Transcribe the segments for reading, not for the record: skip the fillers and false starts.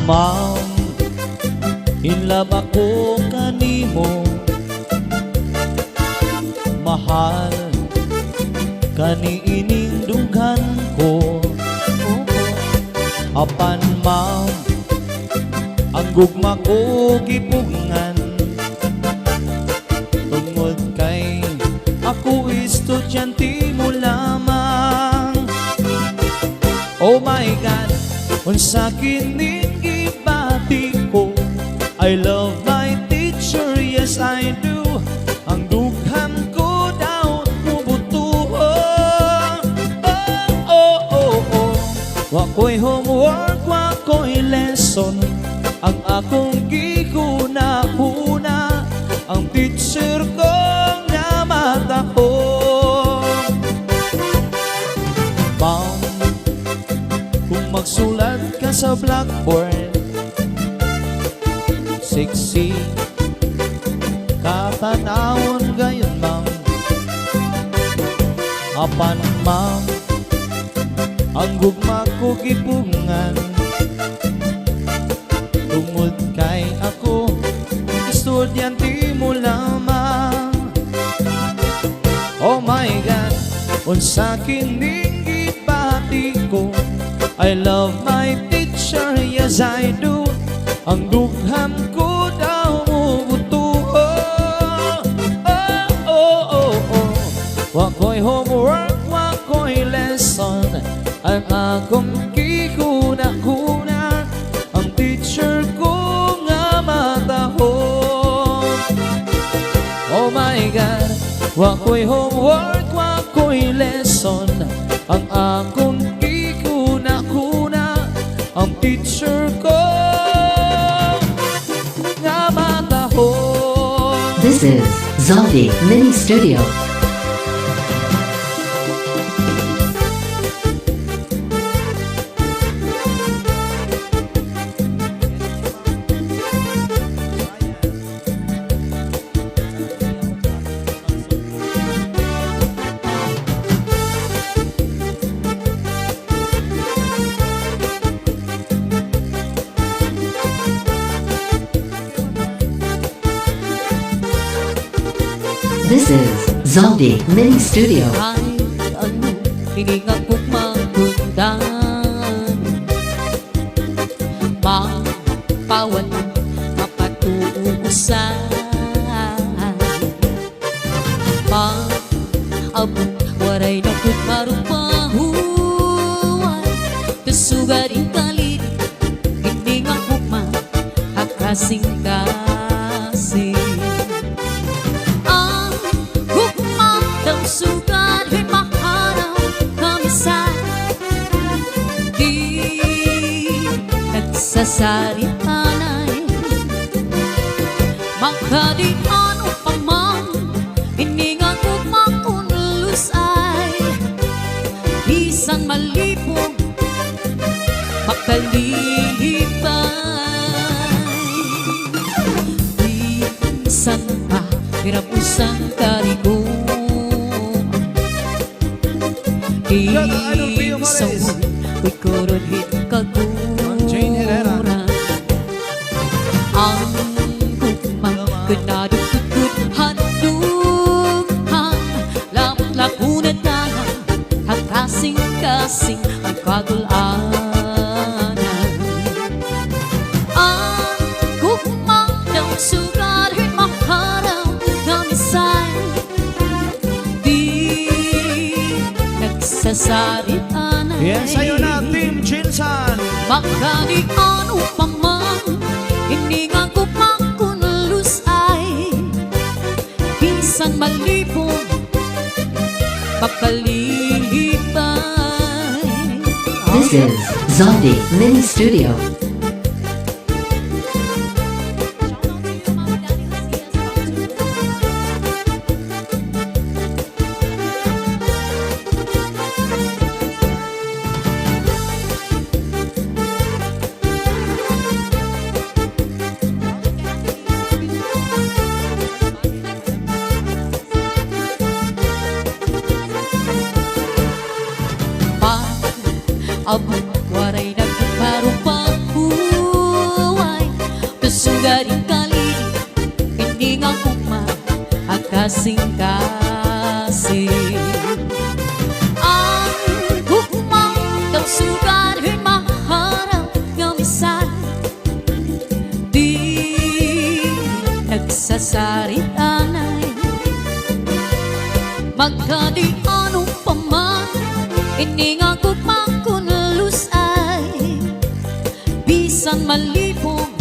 Ma'am, in love ako kanimo. Mahal kaniining dughan ko. Apan ma'am, ang gugma ko gipugngan. Tungod kay ako estudyante mo lamang. Oh my God, unsa kining ibati ko. I love my teacher, yes I do. Ang dughan ko daw mubutuhon. Oh, oh, oh, oh. Wako'y homework, wako'y lesson. Ang akong gihuna-huna, ang teacher ko nga mata ko. Ma'am, kung magsulat ka sa blackboard, sexy katanawon gayon ma'am. Apan ma'am, ang gugma ko gipungan. Tungod kay ako estudyante mo lamang. Oh my God, unsa kining gibati ko. I love my teacher, yes I do. Ang dugham ko daw mubutuhon. Oh, oh, oh, oh. Wako'y homework, wako'y lesson. Ang akong gihuna-huna, ang teacher ko nga matahon. Oh my God, wako'y homework, wako'y lesson. Ang akong gihuna-huna, ang teacher ko nga matahon. This is Zaldi Mini Studio. This is Zaldi Mini Studio. Kahit ano, hininga ko'y magundan. Mapawalan, mapatuusan. Maabot, waray na ko'y marupahuan. Kasugaring kalit, hininga ko'y mahakasing-kasing. Sugat ay maharaw kami sa di nagsasalita na'y magkadian o pamang hiningan ko makunlus ay isang malipong makalipay. Isan pa pirapusan karigo isang ko'y koronhit kaguran. Ang gugmang kanadugtughan dughan lamot lakunan na ang kasing-kasing ang kagulanan. Ang gugmang daw sugarin maharaw na misay sasarita na. Yan sa'yo na, Team Chinsan. Magkadian upang man hiningan ko makunlus ay isang malipong makalipay. This is Zaldi Mini Studio. Abot waray nagparupahuan. garing kali piningang kuma akasing-kasing ang hukmang daw sugar maharap nga misal di nagsasarit anay magkadi ano pa man iningang hukmang kunlus ay bisan malibong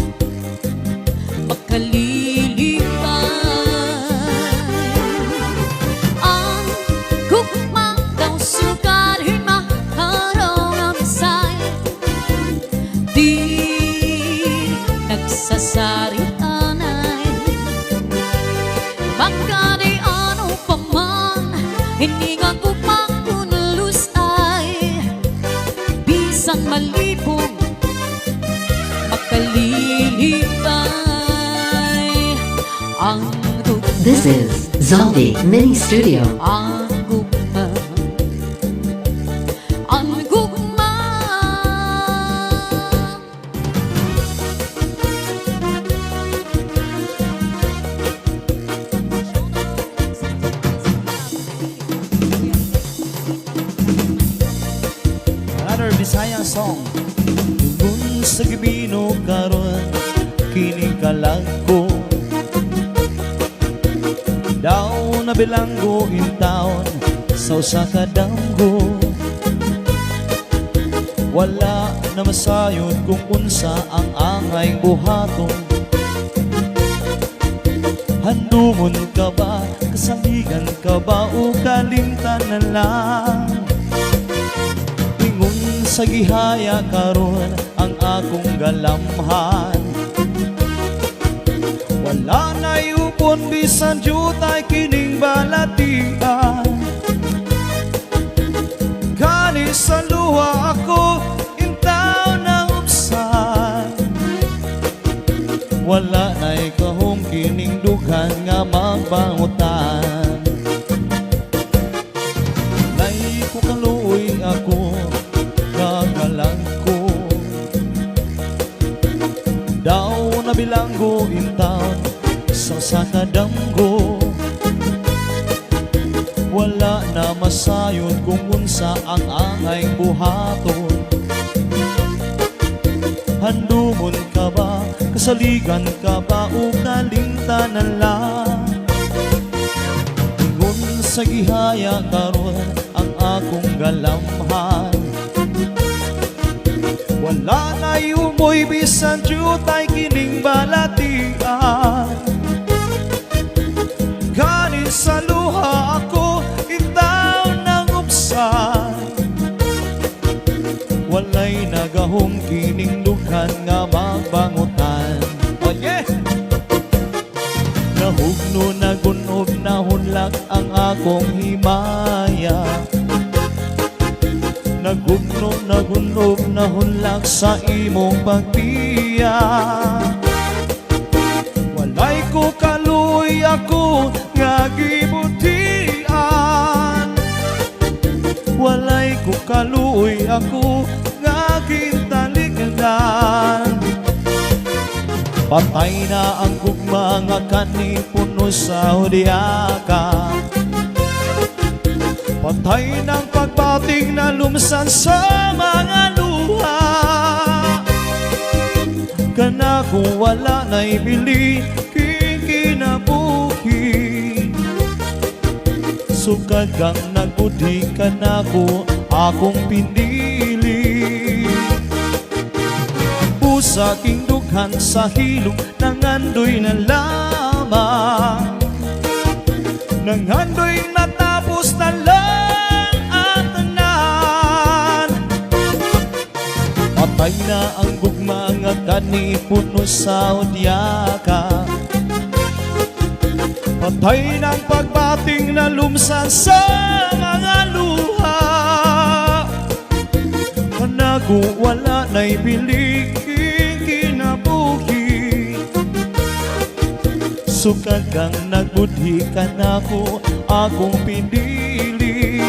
ang gugma daw sugar maharaw ang say di nagsasarit anay baka di ano pa man hindi nga gugma kunlus ay bisan malibong makalilibay ang gugma. This is Zombie Mini Studio. Ang gugma, ang gugma. Another Bisaya song. Tugon sa gibino karon kining kalagko daw na bilanggo in town sa usa ka damgo wala na masayod kung unsa ang angay buhaton handumon ka ba kasaligan ka ba o kalimtan na lang ingon sa gihaya karon ang akong galamhan wala na iupon bisan jutay kining balatian kani sa luha ako intaw na upsan wala na ikahong kining dughan nga magbangutan lay ko kaluoy ako kagalang ko daw na bilanggo in town sa sakadamgo wala na masayod kung unsa ang angay buhaton handumon ka ba kasaligan ka ba o kalimtanan lang ingon sa gihaya karon ang akong galamhan wala na yumoy bisan jutay kining balatian kanin sa luha ako intaw ng upsan walay nagahong kining dughan nga magbangutan oh yeah! Nahugno nagunob na hunlak ang akong himaya nagugno nagunob na hunlak sa imong pagtiya walay ko kaluy ako nga gibutian walay ko kaluy ako nga gintaligan patay na ang gugma nga kani puno sa hudyaka patay ng pagbating na lumsan sa mga luha kana kung wala na'y bili kinabuhi sukad kang nagbudhi kana ko akong pinili busa king dughan sa hilong nangandoy na lamang nangandoy natapos na lang ang tanan patay na ang gugma nga kani puno sa udyaka patay ng pagbating na lumsan sa mga luha kanago wala na'y bilig kinabuhi sukad kang nagbudhi kanako akong pinili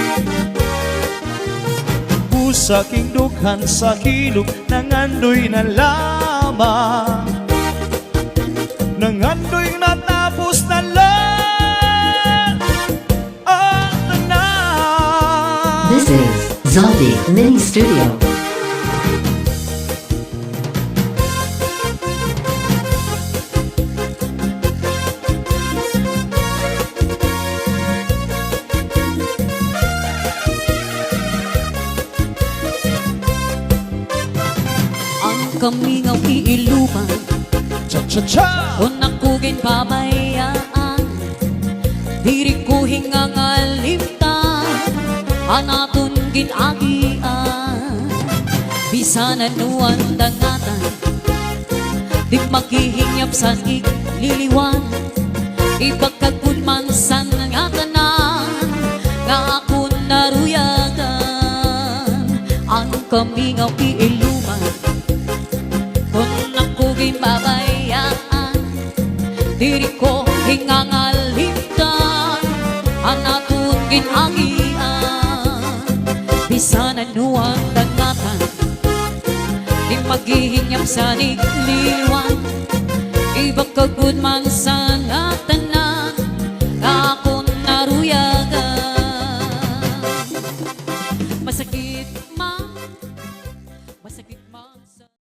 busa king dughan sa hilog nangandoy na lamang Zaldi Mini Studio. Ang kamingaw iiluman Cha-cha-cha! kung nakugin pabayaan, diri ko hingang alimtan, anaton ginagian. Bisan anuan dangatan, di maghihingyap sa igliliwan, ibagkagpun man sa nga tanan, nga ako naruyagan. Ang kamingaw iiluman kung nakugin babayaan, diri ko hingang alimtan, anaton ginagian. Bisan anuan dangatan, di maghihingyap sa igliliwan, ibagkagpun man sa nga tanan, nga ako